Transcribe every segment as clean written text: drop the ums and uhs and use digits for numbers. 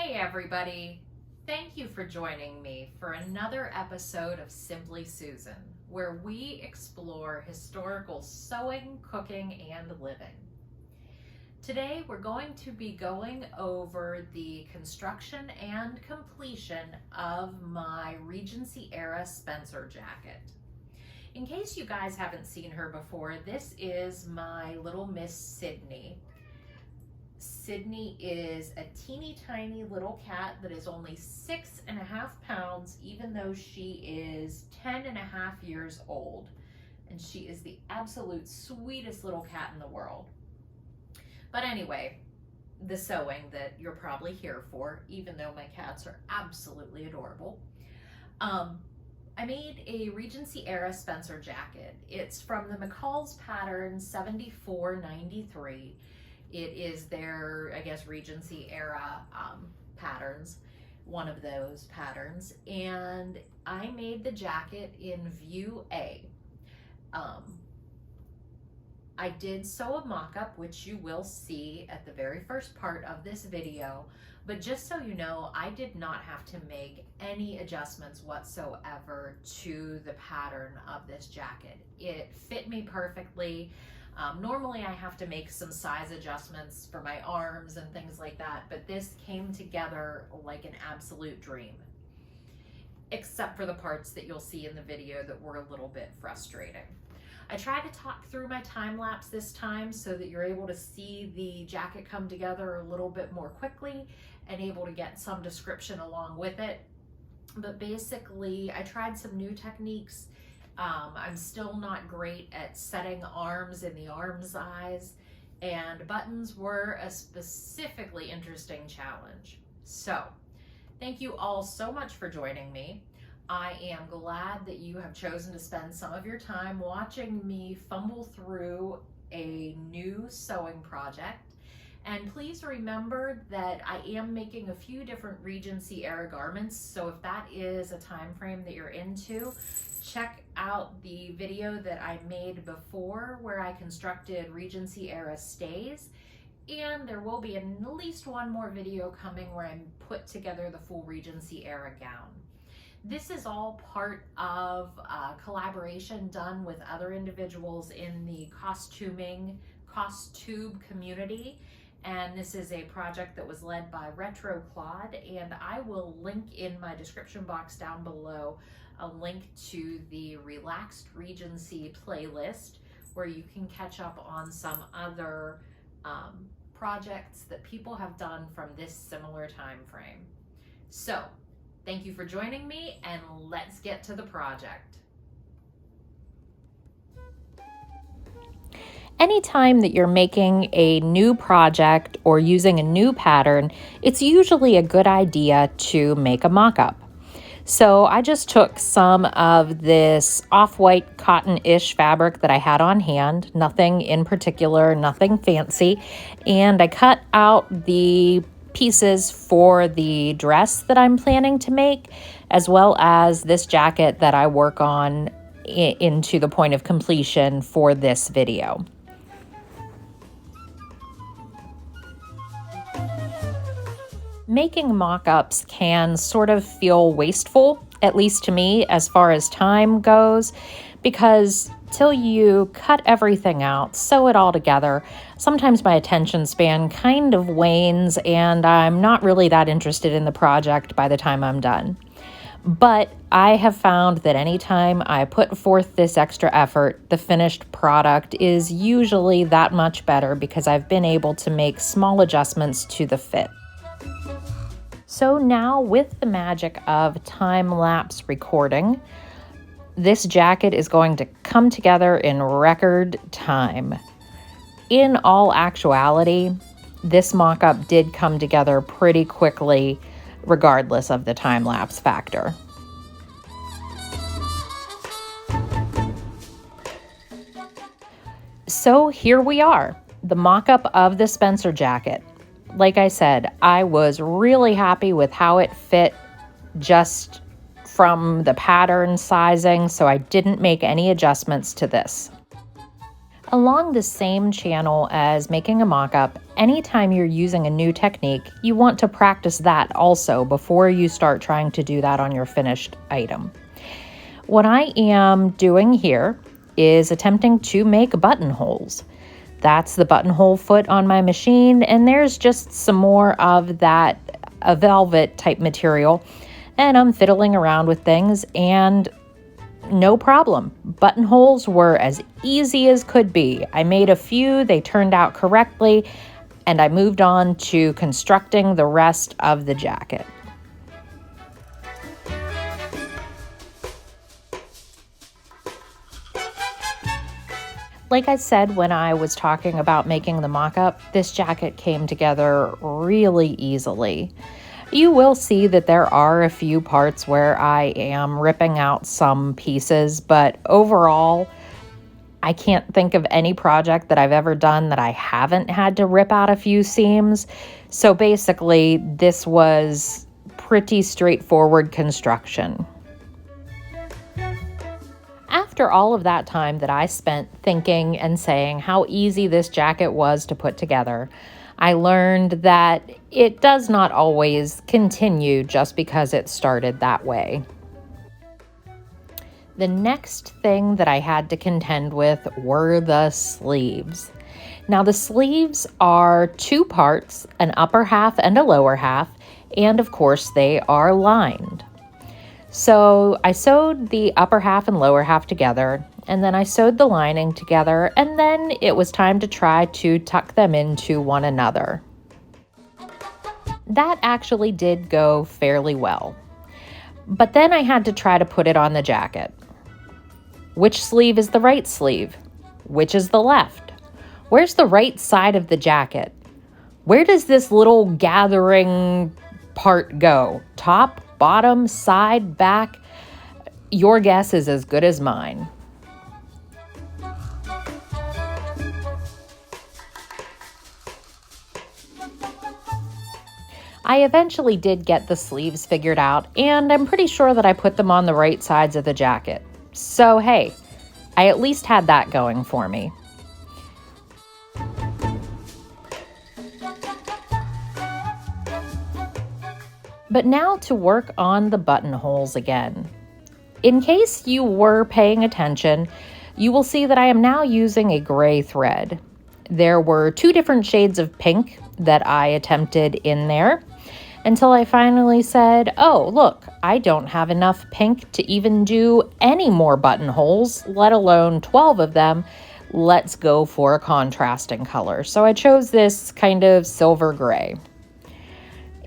Hey everybody, thank you for joining me for another episode of Simply Susan, where we explore historical sewing, cooking, and living. Today we're going to be going over the construction and completion of my Regency era Spencer jacket. In case you guys haven't seen her before, this is my little Miss Sydney. Sydney is a teeny tiny little cat that is only 6.5 pounds, even though she is 10.5 years old. And she is the absolute sweetest little cat in the world. But anyway, the sewing that you're probably here for, even though my cats are absolutely adorable. I made a Regency era Spencer jacket. It's from the McCalls pattern 7493. It is their, I guess, Regency era patterns, one of those patterns. And I made the jacket in view A. I did sew a mock-up, which you will see at the very first part of this video. But just so you know, I did not have to make any adjustments whatsoever to the pattern of this jacket. It fit me perfectly. Normally I have to make some size adjustments for my arms and things like that, but this came together like an absolute dream, except for the parts that you'll see in the video that were a little bit frustrating. I tried to talk through my time lapse this time so that you're able to see the jacket come together a little bit more quickly and able to get some description along with it. But basically, I tried some new techniques. I'm still not great at setting arms in the arm size, and buttons were a specifically interesting challenge. So, thank you all so much for joining me. I am glad that you have chosen to spend some of your time watching me fumble through a new sewing project. And please remember that I am making a few different Regency era garments, so if that is a time frame that you're into, check out the video that I made before where I constructed Regency era stays. And there will be at least one more video coming where I put together the full Regency era gown. This is all part of a collaboration done with other individuals in the costume community. And this is a project that was led by Retro Claude, and I will link in my description box down below a link to the Relaxed Regency playlist where you can catch up on some other projects that people have done from this similar time frame. So, thank you for joining me, and let's get to the project. Anytime that you're making a new project or using a new pattern, it's usually a good idea to make a mock-up. So I just took some of this off-white cotton-ish fabric that I had on hand, nothing in particular, nothing fancy, and I cut out the pieces for the dress that I'm planning to make, as well as this jacket that I work on into the point of completion for this video. Making mock-ups can sort of feel wasteful, at least to me, as far as time goes, because till you cut everything out, sew it all together, sometimes my attention span kind of wanes and I'm not really that interested in the project by the time I'm done. But I have found that anytime I put forth this extra effort, the finished product is usually that much better because I've been able to make small adjustments to the fit. So now, with the magic of time-lapse recording, this jacket is going to come together in record time. In all actuality, this mock-up did come together pretty quickly, regardless of the time-lapse factor. So here we are, the mock-up of the Spencer jacket. Like I said, I was really happy with how it fit just from the pattern sizing, so I didn't make any adjustments to this. Along the same channel as making a mock-up, anytime you're using a new technique, you want to practice that also before you start trying to do that on your finished item. What I am doing here is attempting to make buttonholes. That's the buttonhole foot on my machine, and there's just some more of that a velvet type material, and I'm fiddling around with things, and no problem. Buttonholes were as easy as could be. I made a few, they turned out correctly, and I moved on to constructing the rest of the jacket. Like I said when I was talking about making the mock-up, this jacket came together really easily. You will see that there are a few parts where I am ripping out some pieces, but overall, I can't think of any project that I've ever done that I haven't had to rip out a few seams. So basically, this was pretty straightforward construction. After all of that time that I spent thinking and saying how easy this jacket was to put together, I learned that it does not always continue just because it started that way. The next thing that I had to contend with were the sleeves. Now the sleeves are two parts, an upper half and a lower half, and of course they are lined. So I sewed the upper half and lower half together, and then I sewed the lining together, and then it was time to try to tuck them into one another. That actually did go fairly well. But then I had to try to put it on the jacket. Which sleeve is the right sleeve? Which is the left? Where's the right side of the jacket? Where does this little gathering part go? Top, bottom, side, back? Your guess is as good as mine. I eventually did get the sleeves figured out, and I'm pretty sure that I put them on the right sides of the jacket. So hey, I at least had that going for me. But now to work on the buttonholes again. In case you were paying attention, you will see that I am now using a gray thread. There were two different shades of pink that I attempted in there until I finally said, oh, look, I don't have enough pink to even do any more buttonholes, let alone 12 of them. Let's go for a contrasting color. So I chose this kind of silver gray.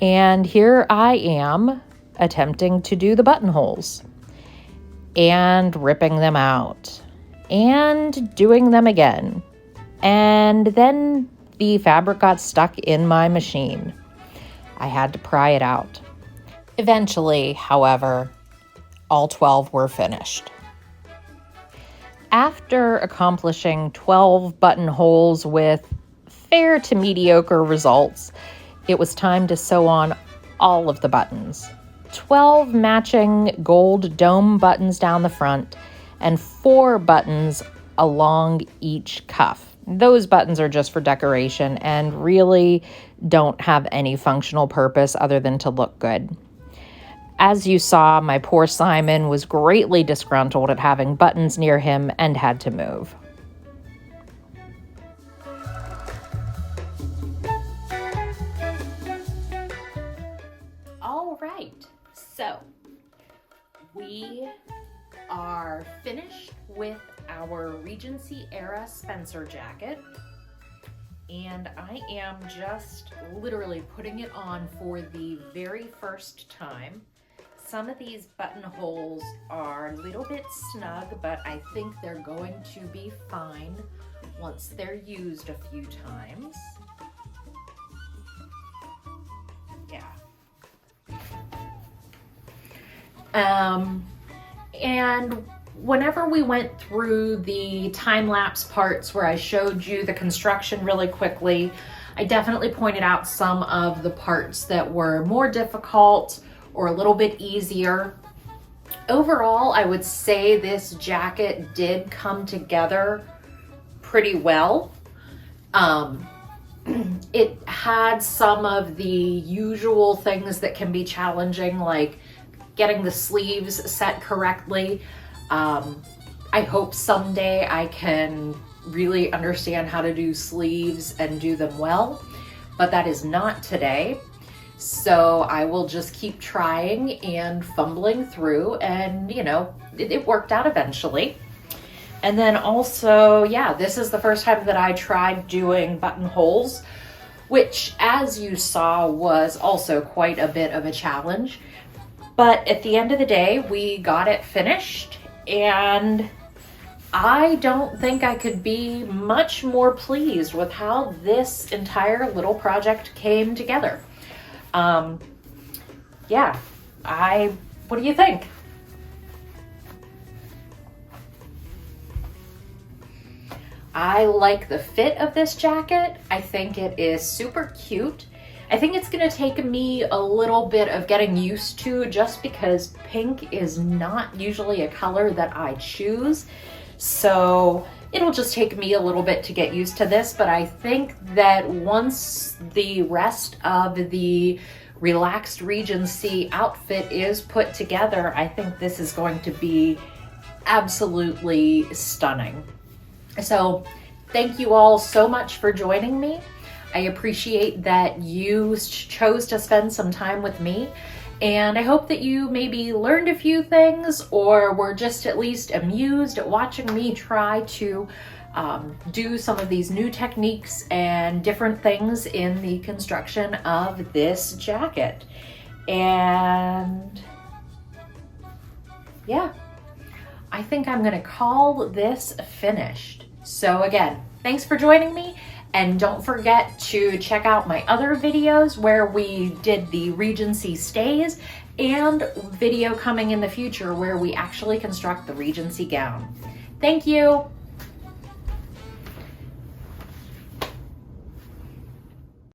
And here I am attempting to do the buttonholes and ripping them out and doing them again. And then the fabric got stuck in my machine. I had to pry it out. Eventually, however, all 12 were finished. After accomplishing 12 buttonholes with fair to mediocre results, it was time to sew on all of the buttons. 12 matching gold dome buttons down the front and 4 buttons along each cuff. Those buttons are just for decoration and really don't have any functional purpose other than to look good. As you saw, my poor Simon was greatly disgruntled at having buttons near him and had to move. All right, so we are finished with our Regency era Spencer jacket, and I am just literally putting it on for the very first time. Some of these buttonholes are a little bit snug, but I think they're going to be fine once they're used a few times. Yeah. And whenever we went through the time-lapse parts where I showed you the construction really quickly, I definitely pointed out some of the parts that were more difficult or a little bit easier. Overall, I would say this jacket did come together pretty well. It had some of the usual things that can be challenging, like getting the sleeves set correctly. I hope someday I can really understand how to do sleeves and do them well, but that is not today. So I will just keep trying and fumbling through, and you know, it worked out eventually. And then also, yeah, this is the first time that I tried doing buttonholes, which, as you saw, was also quite a bit of a challenge. But at the end of the day, we got it finished, and I don't think I could be much more pleased with how this entire little project came together. Yeah, what do you think? I like the fit of this jacket. I think it is super cute. I think it's gonna take me a little bit of getting used to, just because pink is not usually a color that I choose. So it'll just take me a little bit to get used to this, but I think that once the rest of the relaxed Regency outfit is put together, I think this is going to be absolutely stunning. So thank you all so much for joining me. I appreciate that you chose to spend some time with me, and I hope that you maybe learned a few things or were just at least amused at watching me try to do some of these new techniques and different things in the construction of this jacket. And yeah, I think I'm gonna call this finished. So again, thanks for joining me, and don't forget to check out my other videos where we did the Regency stays, and video coming in the future where we actually construct the Regency gown. Thank you.